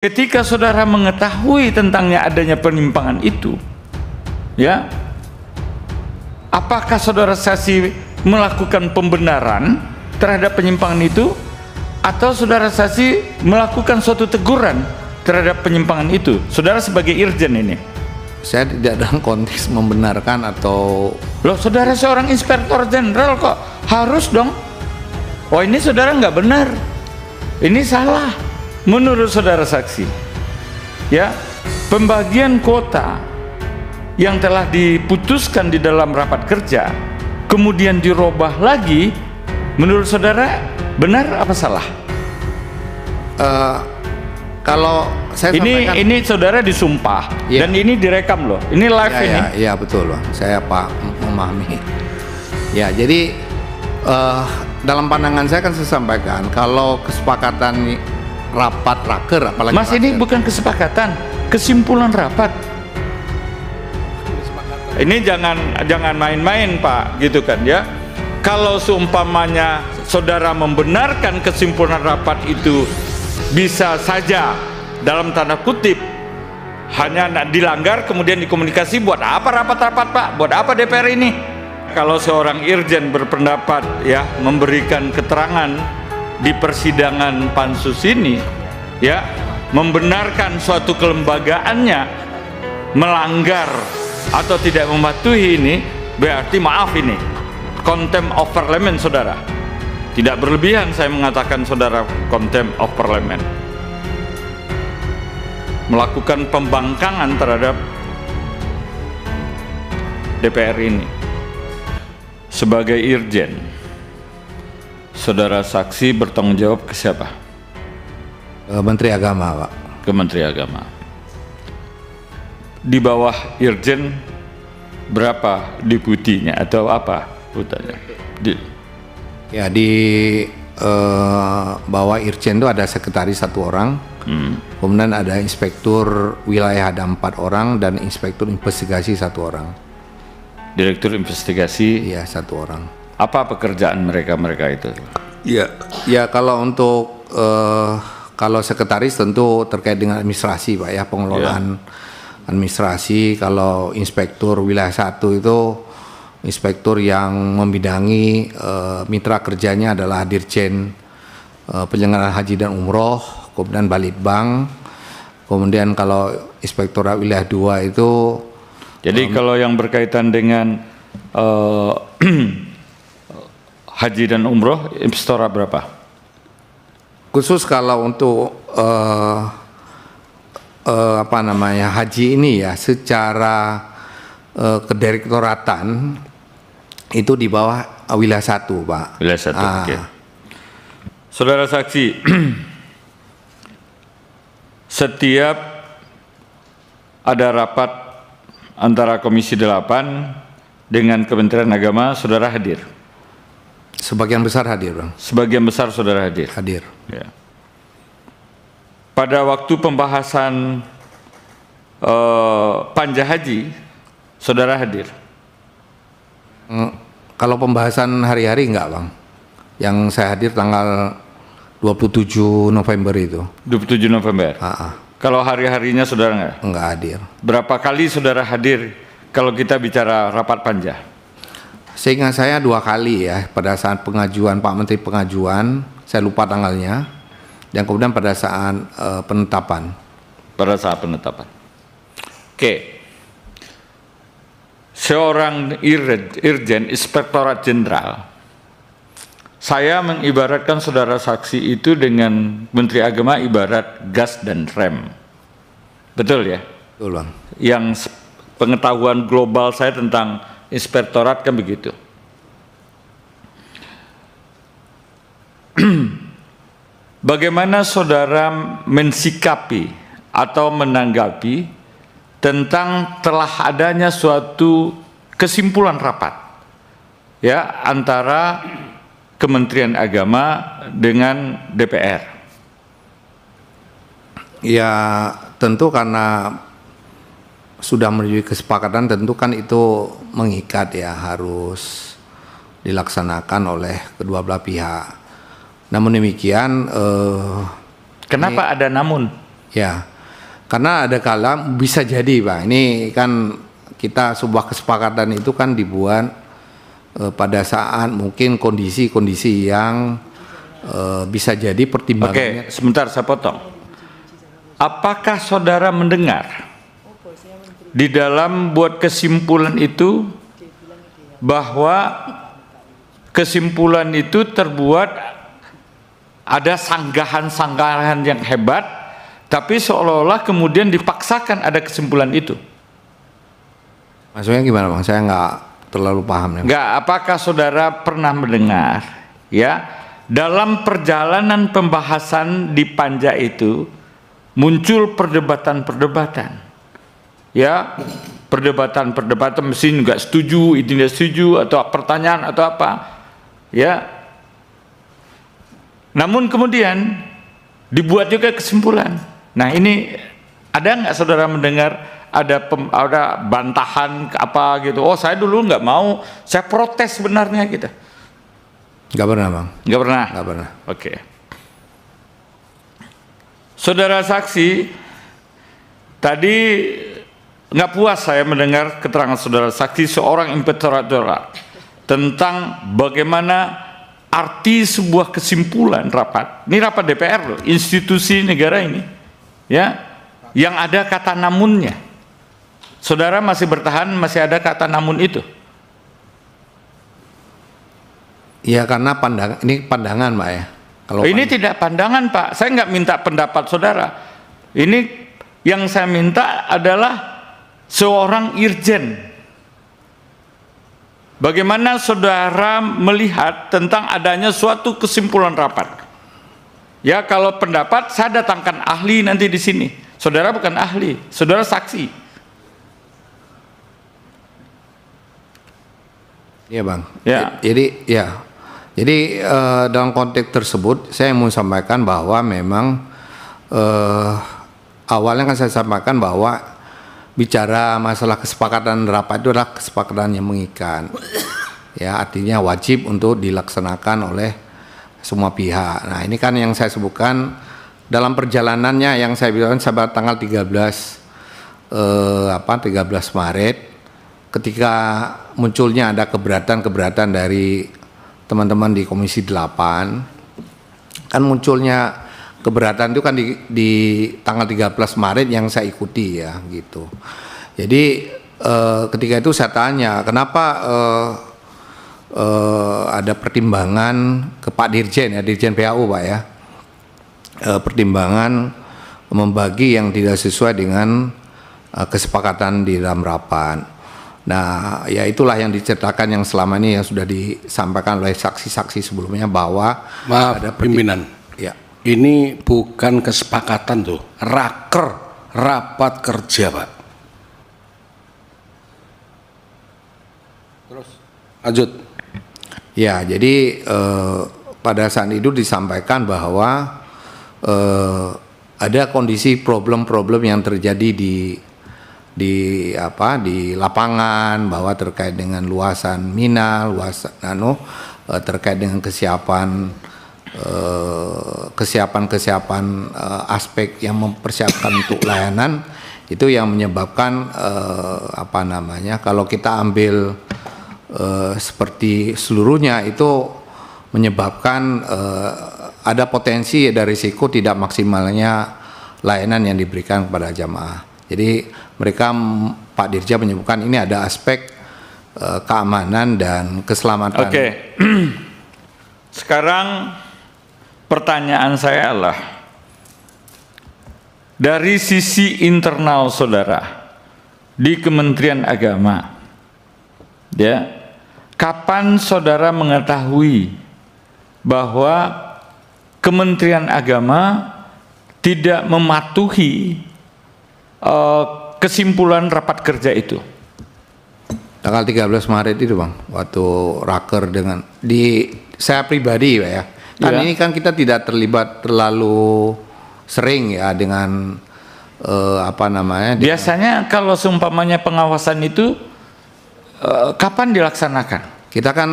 Ketika saudara mengetahui tentangnya adanya penyimpangan itu, ya, apakah saudara saksi melakukan pembenaran terhadap penyimpangan itu, atau saudara saksi melakukan suatu teguran terhadap penyimpangan itu? Saudara sebagai irjen ini. Saya tidak dalam konteks membenarkan atau... Loh, saudara seorang inspektor jenderal kok harus dong. Oh, ini saudara nggak benar, ini salah menurut saudara saksi. Ya, pembagian kuota yang telah diputuskan di dalam rapat kerja kemudian dirubah lagi, menurut saudara benar apa salah? Kalau saya sampaikan, ini saudara disumpah, ya, dan ini direkam loh, ini live ya, ini. Iya betul loh, saya memahami. Ya, jadi dalam pandangan saya kan saya sampaikan kalau kesepakatan rapat raker, apalagi Mas, ini bukan kesepakatan, kesimpulan rapat. Ini jangan main-main Pak, gitu kan ya. Kalau seumpamanya saudara membenarkan kesimpulan rapat itu, bisa saja dalam tanda kutip hanya dilanggar kemudian dikomunikasi. Buat apa rapat-rapat Pak? Buat apa DPR ini? Kalau seorang irjen berpendapat ya memberikan keterangan di persidangan pansus ini, ya, membenarkan suatu kelembagaannya melanggar atau tidak mematuhi ini, berarti maaf, ini contempt of parliament saudara. Tidak berlebihan saya mengatakan saudara contempt of parliament, melakukan pembangkangan terhadap DPR ini. Sebagai irjen, saudara saksi bertanggung jawab ke siapa? Menteri Agama, Pak. Ke Menteri Agama. Di bawah irjen berapa deputinya atau apa urutannya? Ya, di bawah irjen itu ada sekretaris 1 orang, kemudian ada inspektur wilayah ada 4 orang, dan inspektur investigasi 1 orang. Direktur investigasi ya 1 orang. Apa pekerjaan mereka itu? Ya kalau untuk kalau sekretaris tentu terkait dengan administrasi Pak ya, pengelolaan administrasi. Kalau inspektur wilayah 1 itu inspektur yang membidangi mitra kerjanya adalah Dirjen Penyelenggaraan Haji dan Umroh, kemudian Balitbang. Kemudian kalau inspektorat wilayah 2 itu, jadi kalau yang berkaitan dengan haji dan umroh, inspektorat berapa? Khusus kalau untuk apa namanya haji ini ya, secara kedirektoratan itu di bawah wilayah 1 Pak. Wilayah 1, oke. Saudara saksi, setiap ada rapat antara Komisi 8 dengan Kementerian Agama, saudara hadir? Sebagian besar hadir, Bang. Sebagian besar saudara hadir? Hadir. Ya. Pada waktu pembahasan panja haji, saudara hadir? Kalau pembahasan hari-hari enggak, Bang. Yang saya hadir tanggal 27 November itu. 27 November? Kalau hari-harinya saudara enggak? Enggak hadir. Berapa kali saudara hadir kalau kita bicara rapat panja? Seingat saya 2 kali ya, pada saat pengajuan Pak Menteri pengajuan, saya lupa tanggalnya, dan kemudian pada saat penetapan. Pada saat penetapan. Oke. Seorang irjen inspektorat jenderal, saya mengibaratkan saudara saksi itu dengan Menteri Agama ibarat gas dan rem. Betul ya? Betul, Bang. Yang pengetahuan global saya tentang inspektorat kan begitu. Bagaimana saudara mensikapi atau menanggapi tentang telah adanya suatu kesimpulan rapat ya antara Kementerian Agama dengan DPR? Ya tentu karena sudah menuju kesepakatan, tentu kan itu mengikat ya, harus dilaksanakan oleh kedua belah pihak. Namun demikian kenapa ada namun? Ya, karena ada kala bisa jadi Pak, ini kan kita sebuah kesepakatan itu kan dibuat pada saat mungkin kondisi-kondisi yang bisa jadi pertimbangannya. Oke, sebentar saya potong. Apakah saudara mendengar di dalam buat kesimpulan itu bahwa kesimpulan itu terbuat ada sanggahan-sanggahan yang hebat, tapi seolah-olah kemudian dipaksakan ada kesimpulan itu? Maksudnya gimana Bang? Saya nggak terlalu paham. Nggak, apakah saudara pernah mendengar ya dalam perjalanan pembahasan di Panja itu muncul perdebatan-perdebatan, ya perdebatan mesin nggak setuju, ini nggak setuju, atau pertanyaan atau apa, ya. Namun kemudian dibuat juga kesimpulan. Nah ini ada nggak saudara mendengar ada bantahan apa gitu? Oh saya dulu nggak mau, saya protes sebenarnya gitu. Nggak pernah Bang. Nggak pernah. Nggak pernah. Oke. Saudara saksi, tadi nggak puas saya mendengar keterangan saudara saksi seorang imperator tentang bagaimana arti sebuah kesimpulan rapat. Ini rapat DPR loh, institusi negara ini, ya, yang ada kata namunnya. Saudara masih bertahan, masih ada kata namun itu? Ya karena ini pandangan Pak ya. Kalau ini tidak pandangan Pak, saya nggak minta pendapat saudara. Ini yang saya minta adalah seorang irjen. Bagaimana saudara melihat tentang adanya suatu kesimpulan rapat? Ya kalau pendapat saya datangkan ahli nanti di sini. Saudara bukan ahli, saudara saksi. Iya Bang. Ya. Jadi dalam konteks tersebut saya mau sampaikan bahwa memang awalnya kan saya sampaikan bahwa bicara masalah kesepakatan rapat itu adalah kesepakatan yang mengikat, ya artinya wajib untuk dilaksanakan oleh semua pihak. Nah ini kan yang saya sebutkan dalam perjalanannya yang saya bilang sampai tanggal 13 Maret ketika munculnya ada keberatan dari teman-teman di Komisi 8, kan munculnya keberatan itu kan di tanggal 13 Maret yang saya ikuti ya gitu. Jadi ketika itu saya tanya kenapa ada pertimbangan ke Pak Dirjen ya, Dirjen PAU Pak ya, pertimbangan membagi yang tidak sesuai dengan kesepakatan di dalam rapat. Nah, ya itulah yang diceritakan yang selama ini yang sudah disampaikan oleh saksi-saksi sebelumnya bahwa ada pimpinan. Ya. Ini bukan kesepakatan tuh, rapat kerja Pak. Terus lanjut. Ya, jadi pada saat itu disampaikan bahwa ada kondisi problem-problem yang terjadi di lapangan, bahwa terkait dengan luasan mina, terkait dengan kesiapan aspek yang mempersiapkan untuk layanan itu yang menyebabkan kalau kita ambil seperti seluruhnya itu menyebabkan ada potensi dan risiko tidak maksimalnya layanan yang diberikan kepada jamaah. Jadi mereka Pak Dirja menyebutkan ini ada aspek keamanan dan keselamatan. Oke. Sekarang pertanyaan saya adalah dari sisi internal saudara di Kementerian Agama, ya, kapan saudara mengetahui bahwa Kementerian Agama tidak mematuhi kesimpulan rapat kerja itu? Tanggal 13 Maret itu Bang, waktu raker dengan saya pribadi ya. Kan ini kan kita tidak terlibat terlalu sering ya dengan biasanya kalau seumpamanya pengawasan itu kapan dilaksanakan? Kita kan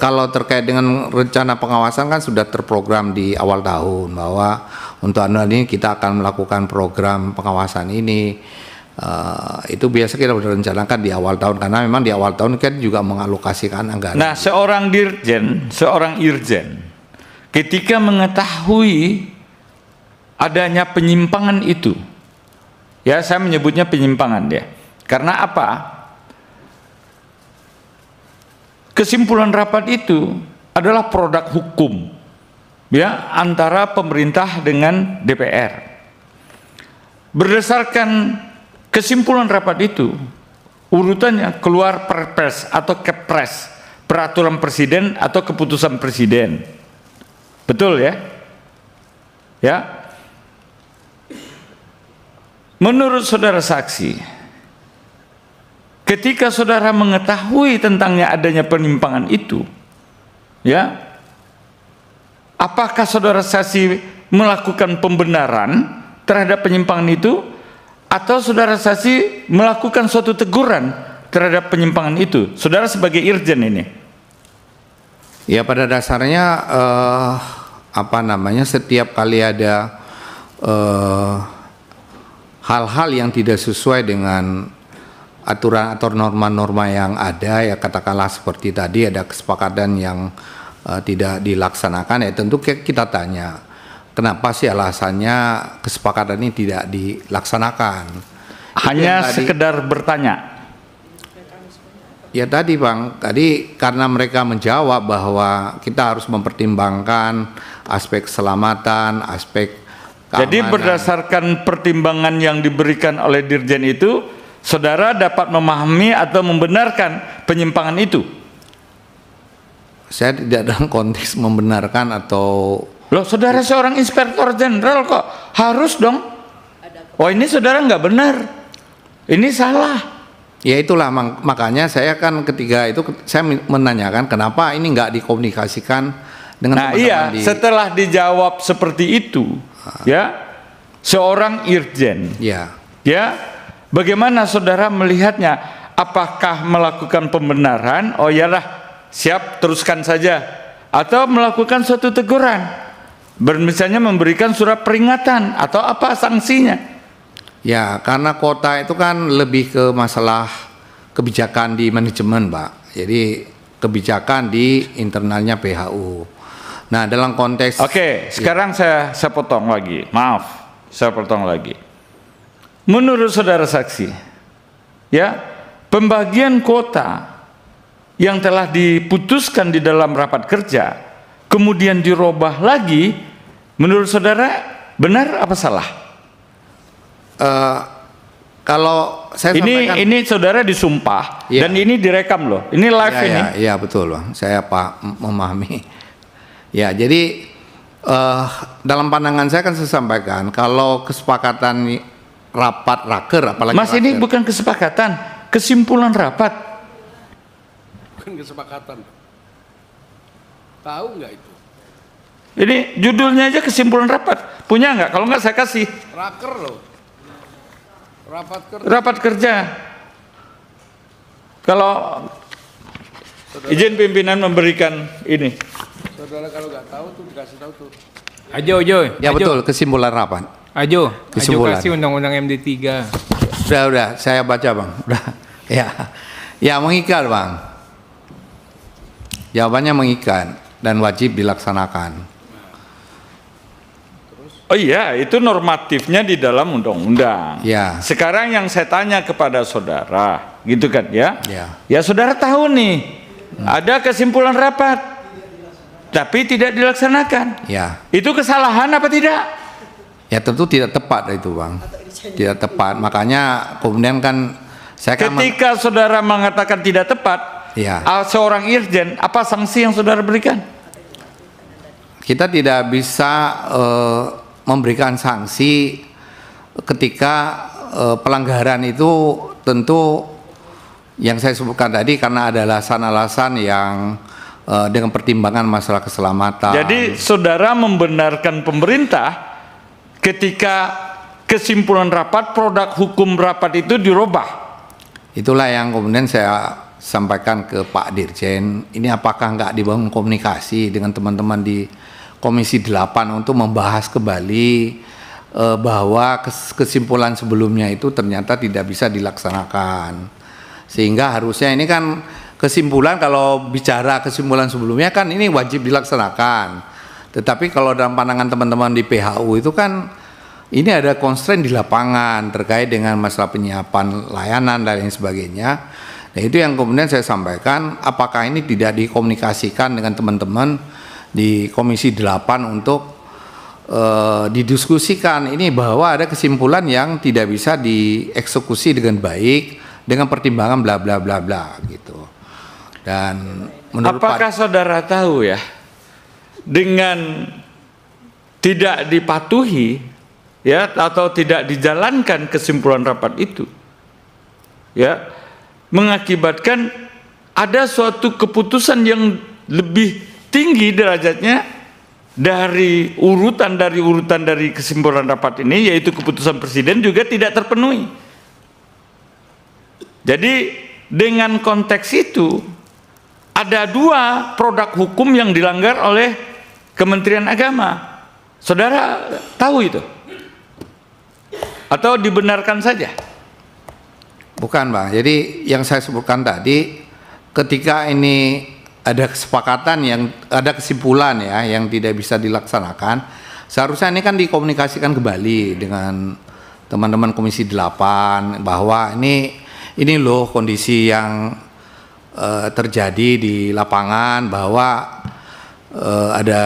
kalau terkait dengan rencana pengawasan kan sudah terprogram di awal tahun bahwa untuk anual ini kita akan melakukan program pengawasan ini. Itu biasa kita rencanakan di awal tahun, karena memang di awal tahun kan juga mengalokasikan anggaran. Nah, seorang irjen ketika mengetahui adanya penyimpangan itu, ya saya menyebutnya penyimpangan ya, karena apa? Kesimpulan rapat itu adalah produk hukum ya antara pemerintah dengan DPR. Berdasarkan kesimpulan rapat itu, urutannya keluar perpres atau kepres, peraturan presiden atau keputusan presiden. Betul ya? Ya. Menurut saudara saksi, ketika saudara mengetahui tentangnya adanya penyimpangan itu, ya, apakah saudara saksi melakukan pembenaran terhadap penyimpangan itu, atau saudara saksi melakukan suatu teguran terhadap penyimpangan itu? Saudara sebagai irjen ini. Ya, pada dasarnya setiap kali ada hal-hal yang tidak sesuai dengan aturan atau norma-norma yang ada, ya katakanlah seperti tadi ada kesepakatan yang tidak dilaksanakan, ya tentu kita tanya kenapa sih alasannya kesepakatan ini tidak dilaksanakan. Hanya sekedar bertanya. Ya tadi Bang, tadi karena mereka menjawab bahwa kita harus mempertimbangkan aspek keselamatan, aspek keamanan. Jadi berdasarkan pertimbangan yang diberikan oleh Dirjen itu, saudara dapat memahami atau membenarkan penyimpangan itu? Saya tidak dalam konteks membenarkan atau... Loh, saudara seorang inspektor jenderal kok harus dong? Oh, ini saudara nggak benar, ini salah. Ya itulah makanya saya kan ketika itu saya menanyakan kenapa ini nggak dikomunikasikan dengan teman-teman setelah dijawab seperti itu, ya, seorang irjen, ya, bagaimana saudara melihatnya? Apakah melakukan pembenaran? Oh iyalah, siap, teruskan saja, atau melakukan suatu teguran, misalnya memberikan surat peringatan atau apa sanksinya? Ya, karena kota itu kan lebih ke masalah kebijakan di manajemen, Pak. Jadi kebijakan di internalnya PHU. Nah, dalam konteks... Oke, sekarang saya potong lagi. Maaf, saya potong lagi. Menurut saudara saksi, ya, pembagian kuota yang telah diputuskan di dalam rapat kerja, kemudian dirubah lagi, menurut saudara benar apa salah? Kalau saya sampaikan, ini saudara disumpah, dan ini direkam loh, ini live ini. Iya betul Bang, saya memahami. Ya, jadi dalam pandangan saya kan saya sampaikan kalau kesepakatan rapat raker, apalagi Mas, ini bukan kesepakatan, kesimpulan rapat. Bukan kesepakatan. Tahu nggak itu? Ini judulnya aja kesimpulan rapat. Punya nggak? Kalau nggak saya kasih. Raker loh. Rapat kerja. Kalau izin pimpinan memberikan ini. Saudara kalau nggak tahu tuh dikasih tahu tuh. Ajo. Ya betul, kesimpulan rapat. Ajo Kesimpulan. kasih undang-undang MD3. Udah, saya baca Bang. Udah. Ya mengikat Bang. Jawabannya mengikat dan wajib dilaksanakan. Oh iya, itu normatifnya di dalam undang-undang. Ya. Sekarang yang saya tanya kepada saudara, gitu kan ya? Ya. Ya saudara tahu nih, ada kesimpulan rapat, tapi tidak dilaksanakan. Ya. Itu kesalahan apa tidak? Ya tentu tidak tepat itu Bang. Tidak tepat. Makanya kemudian kan saya kan ketika saudara mengatakan tidak tepat, ya. Seorang irjen, apa sanksi yang saudara berikan? Kita tidak bisa memberikan sanksi ketika pelanggaran itu tentu yang saya sebutkan tadi karena ada alasan-alasan yang dengan pertimbangan masalah keselamatan. Jadi saudara membenarkan pemerintah ketika kesimpulan rapat, produk hukum rapat itu dirubah. Itulah yang kemudian saya sampaikan ke Pak Dirjen, ini apakah nggak dibangun komunikasi dengan teman-teman di Komisi 8 untuk membahas kembali bahwa kesimpulan sebelumnya itu ternyata tidak bisa dilaksanakan. Sehingga harusnya ini kan kesimpulan, kalau bicara kesimpulan sebelumnya kan ini wajib dilaksanakan. Tetapi kalau dalam pandangan teman-teman di PHU itu kan ini ada constraint di lapangan terkait dengan masalah penyiapan layanan dan lain sebagainya. Nah itu yang kemudian saya sampaikan, apakah ini tidak dikomunikasikan dengan teman-teman di Komisi 8 untuk didiskusikan ini bahwa ada kesimpulan yang tidak bisa dieksekusi dengan baik dengan pertimbangan bla bla bla bla gitu. Dan menurut apakah saudara tahu ya, dengan tidak dipatuhi ya atau tidak dijalankan kesimpulan rapat itu ya mengakibatkan ada suatu keputusan yang lebih tinggi derajatnya dari urutan dari kesimpulan rapat ini, yaitu keputusan presiden juga tidak terpenuhi. Jadi dengan konteks itu ada dua produk hukum yang dilanggar oleh Kementerian Agama. Saudara tahu itu? Atau dibenarkan saja? Bukan, Bang. Jadi yang saya sebutkan tadi, ketika ini ada kesepakatan yang ada kesimpulan ya yang tidak bisa dilaksanakan, seharusnya ini kan dikomunikasikan kembali dengan teman-teman Komisi 8 bahwa ini loh kondisi yang terjadi di lapangan, bahwa ada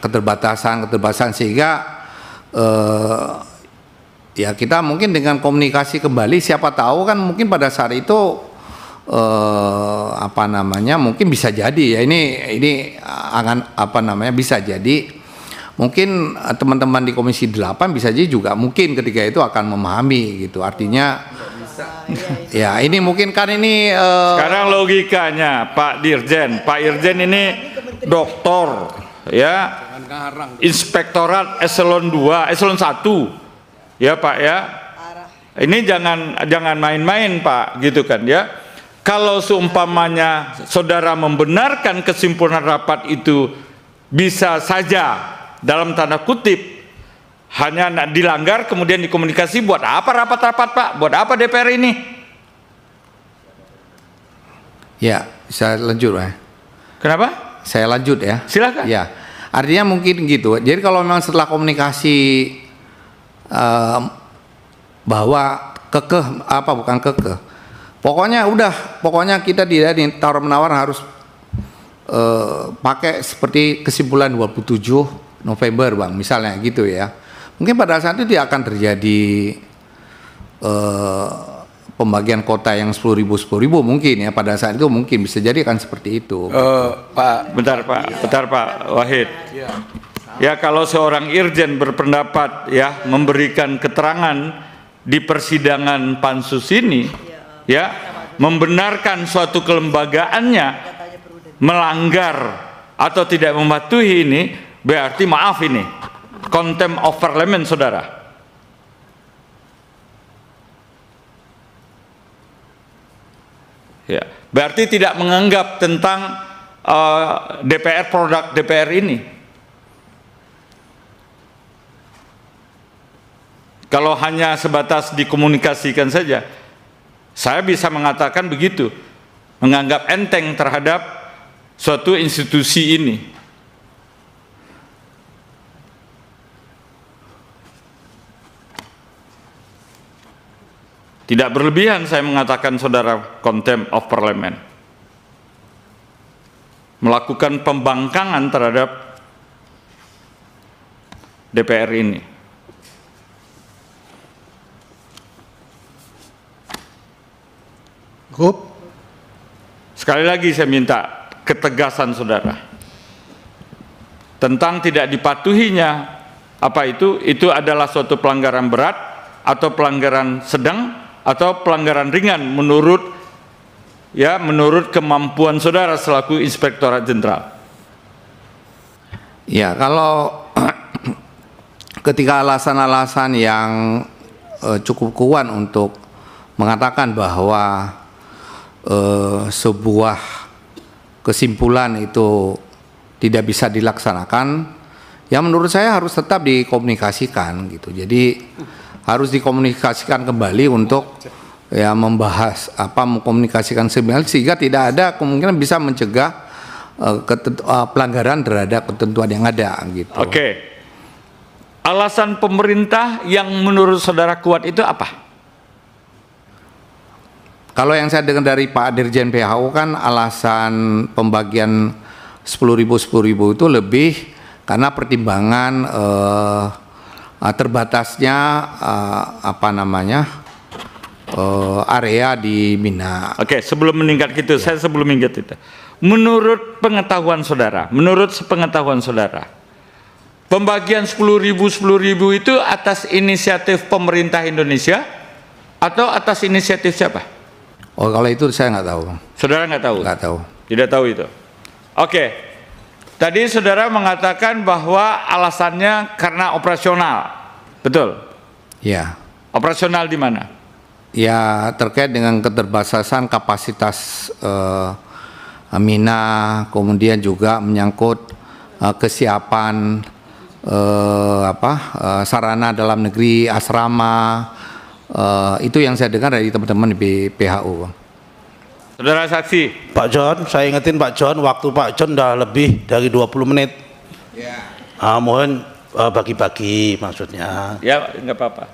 keterbatasan sehingga ya kita mungkin dengan komunikasi kembali, siapa tahu kan mungkin pada saat itu mungkin bisa jadi ya ini akan bisa jadi mungkin teman-teman di Komisi 8 bisa jadi juga mungkin ketika itu akan memahami gitu, artinya ya ini mungkin kan ini sekarang logikanya Pak Irjen ini doktor ya, Inspektorat Eselon 2 Eselon 1 ya Pak ya, ini jangan main-main Pak gitu kan ya. Kalau seumpamanya saudara membenarkan kesimpulan rapat itu bisa saja dalam tanda kutip hanya dilanggar kemudian dikomunikasi, buat apa rapat-rapat Pak? Buat apa DPR ini? Ya, saya lanjut ya. Kenapa? Saya lanjut ya. Silakan. Ya, artinya mungkin gitu. Jadi kalau memang setelah komunikasi bahwa pokoknya kita tidak tawar-menawar harus pakai seperti kesimpulan 27 November Bang, misalnya gitu ya. Mungkin pada saat itu tidak akan terjadi pembagian kota yang 10.000 mungkin ya, pada saat itu mungkin bisa jadi akan seperti itu. Bentar Pak Wahid. Ya kalau seorang irjen berpendapat ya memberikan keterangan di persidangan pansus ini ya membenarkan suatu kelembagaannya melanggar atau tidak mematuhi ini, berarti maaf ini contempt of parliament saudara. Ya, berarti tidak menganggap tentang DPR, produk DPR ini. Kalau hanya sebatas dikomunikasikan saja, saya bisa mengatakan begitu, menganggap enteng terhadap suatu institusi ini. Tidak berlebihan saya mengatakan saudara contempt of parliament, melakukan pembangkangan terhadap DPR ini. Sekali lagi saya minta ketegasan saudara tentang tidak dipatuhinya apa itu adalah suatu pelanggaran berat atau pelanggaran sedang atau pelanggaran ringan menurut kemampuan saudara selaku Inspektorat Jenderal. Ya, kalau ketika alasan-alasan yang cukup kuat untuk mengatakan bahwa sebuah kesimpulan itu tidak bisa dilaksanakan, Ya menurut saya harus tetap dikomunikasikan gitu. Jadi harus dikomunikasikan kembali untuk ya membahas mengkomunikasikan sebenarnya sehingga tidak ada kemungkinan bisa mencegah pelanggaran terhadap ketentuan yang ada gitu. Oke. Alasan pemerintah yang menurut saudara kuat itu apa? Kalau yang saya dengar dari Pak Dirjen PHU kan alasan pembagian 10.000 itu lebih karena pertimbangan terbatasnya area di Mina. Oke, sebelum meningkat gitu, saya sebelum meningkat itu. Menurut pengetahuan saudara, pembagian 10.000 itu atas inisiatif pemerintah Indonesia atau atas inisiatif siapa? Oh, kalau itu saya nggak tahu. Saudara nggak tahu? Nggak tahu. Tidak tahu itu. Oke. Tadi saudara mengatakan bahwa alasannya karena operasional, betul? Ya. Operasional di mana? Ya terkait dengan keterbatasan kapasitas Mina, kemudian juga menyangkut kesiapan sarana dalam negeri, asrama, itu yang saya dengar dari teman-teman di PHU. Saudara saksi. Pak John, saya ingetin Pak John, waktu Pak John udah lebih dari 20 menit. Ya. Mohon bagi-bagi maksudnya. Ya, nggak apa-apa.